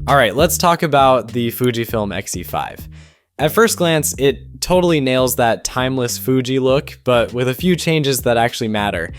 Alright, let's talk about the Fujifilm X-E5. At first glance, it totally nails that timeless Fuji look, but with a few changes that actually matter.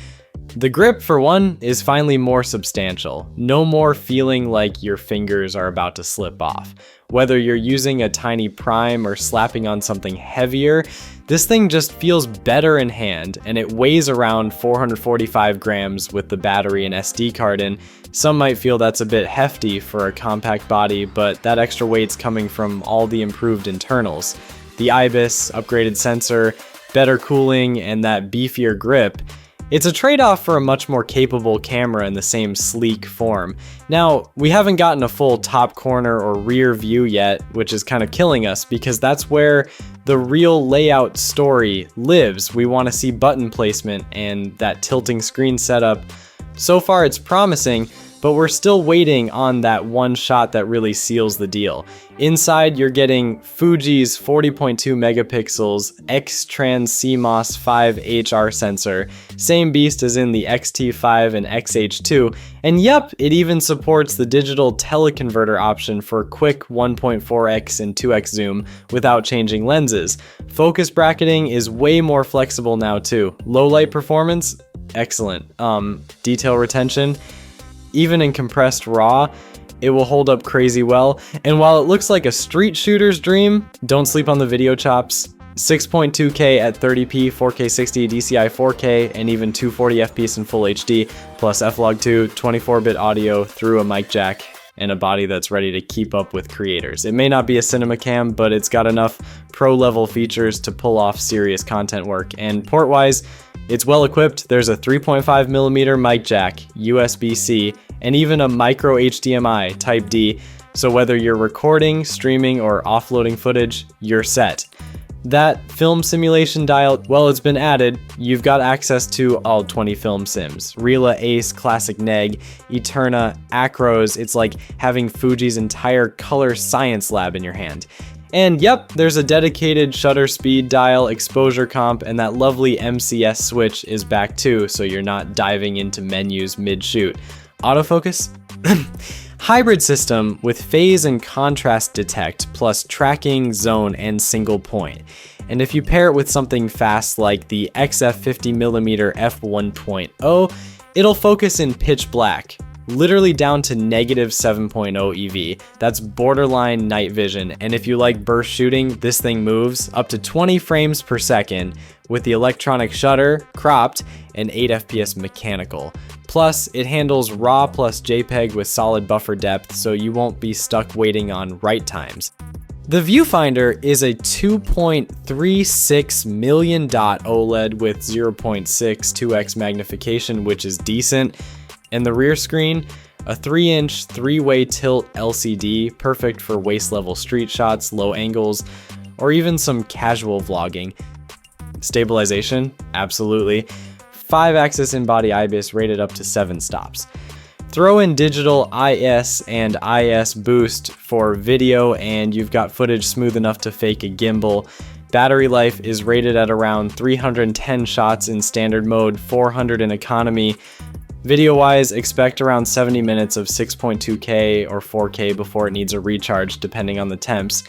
The grip, for one, is finally more substantial. No more feeling like your fingers are about to slip off. Whether you're using a tiny prime or slapping on something heavier, this thing just feels better in hand, and it weighs around 445 grams with the battery and SD card in. Some might feel that's a bit hefty for a compact body, but that extra weight's coming from all the improved internals. The IBIS, upgraded sensor, better cooling, and that beefier grip. It's a trade-off for a much more capable camera in the same sleek form. Now, we haven't gotten a full top corner or rear view yet, which is kind of killing us because that's where the real layout story lives. We want to see button placement and that tilting screen setup. So far it's promising, but we're still waiting on that one shot that really seals the deal. Inside, you're getting Fuji's 40.2 megapixels X-Trans CMOS 5 HR sensor, same beast as in the X-T5 and X-H2, and yep, it even supports the digital teleconverter option for quick 1.4x and 2x zoom without changing lenses. Focus bracketing is way more flexible now too. Low light performance, excellent. Detail retention, even in compressed RAW, it will hold up crazy well. And while it looks like a street shooter's dream, don't sleep on the video chops. 6.2K at 30p, 4K 60, DCI 4K, and even 240 FPS in Full HD, plus F-Log 2, 24-bit audio through a mic jack, and a body that's ready to keep up with creators. It may not be a cinema cam, but it's got enough pro-level features to pull off serious content work. And port-wise, it's well equipped. There's a 3.5mm mic jack, USB-C, and even a micro HDMI Type D, so whether you're recording, streaming, or offloading footage, you're set. That film simulation dial, well, it's been added. You've got access to all 20 film sims. Rela, Ace, Classic Neg, Eterna, Acros. It's like having Fuji's entire color science lab in your hand. And yep, there's a dedicated shutter speed dial, exposure comp, and that lovely MCS switch is back too, so you're not diving into menus mid-shoot. Autofocus? Hybrid system with phase and contrast detect, plus tracking, zone, and single point. And if you pair it with something fast like the XF50mm f1.0, it'll focus in pitch black, literally down to -7.0 EV. That's borderline night vision, and if you like burst shooting, this thing moves up to 20 frames per second with the electronic shutter, cropped, and 8 FPS mechanical. Plus, it handles RAW plus JPEG with solid buffer depth, so you won't be stuck waiting on write times. The viewfinder is a 2.36 million dot OLED with 0.62x magnification, which is decent. And the rear screen, a 3-inch 3-way tilt LCD, perfect for waist-level street shots, low angles, or even some casual vlogging. Stabilization, absolutely. 5-axis in-body IBIS rated up to 7 stops. Throw in digital IS and IS boost for video, and you've got footage smooth enough to fake a gimbal. Battery life is rated at around 310 shots in standard mode, 400 in economy. Video-wise, expect around 70 minutes of 6.2K or 4K before it needs a recharge, depending on the temps.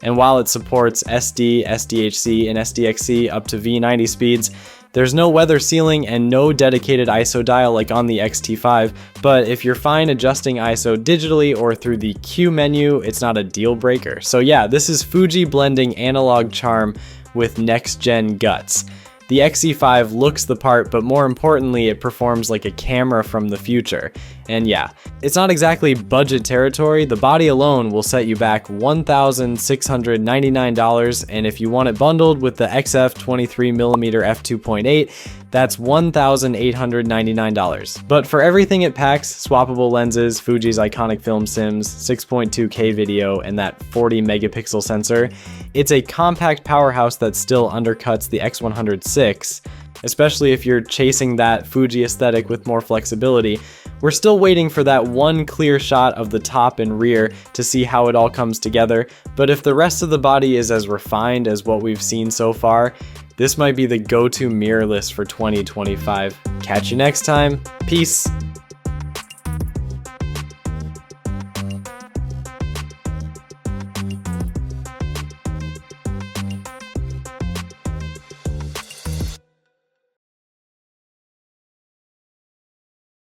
And while it supports SD, SDHC, and SDXC up to V90 speeds, there's no weather sealing and no dedicated ISO dial like on the X-T5, but if you're fine adjusting ISO digitally or through the Q menu, it's not a deal breaker. So yeah, this is Fuji blending analog charm with next-gen guts. The X-E5 looks the part, but more importantly, it performs like a camera from the future. And yeah, it's not exactly budget territory. The body alone will set you back $1,699, and if you want it bundled with the XF 23mm f2.8, that's $1,899. But for everything it packs, swappable lenses, Fuji's iconic film sims, 6.2K video, and that 40 megapixel sensor, it's a compact powerhouse that still undercuts the X100VI, especially if you're chasing that Fuji aesthetic with more flexibility. We're still waiting for that one clear shot of the top and rear to see how it all comes together, but if the rest of the body is as refined as what we've seen so far, this might be the go-to mirrorless for 2025. Catch you next time. Peace.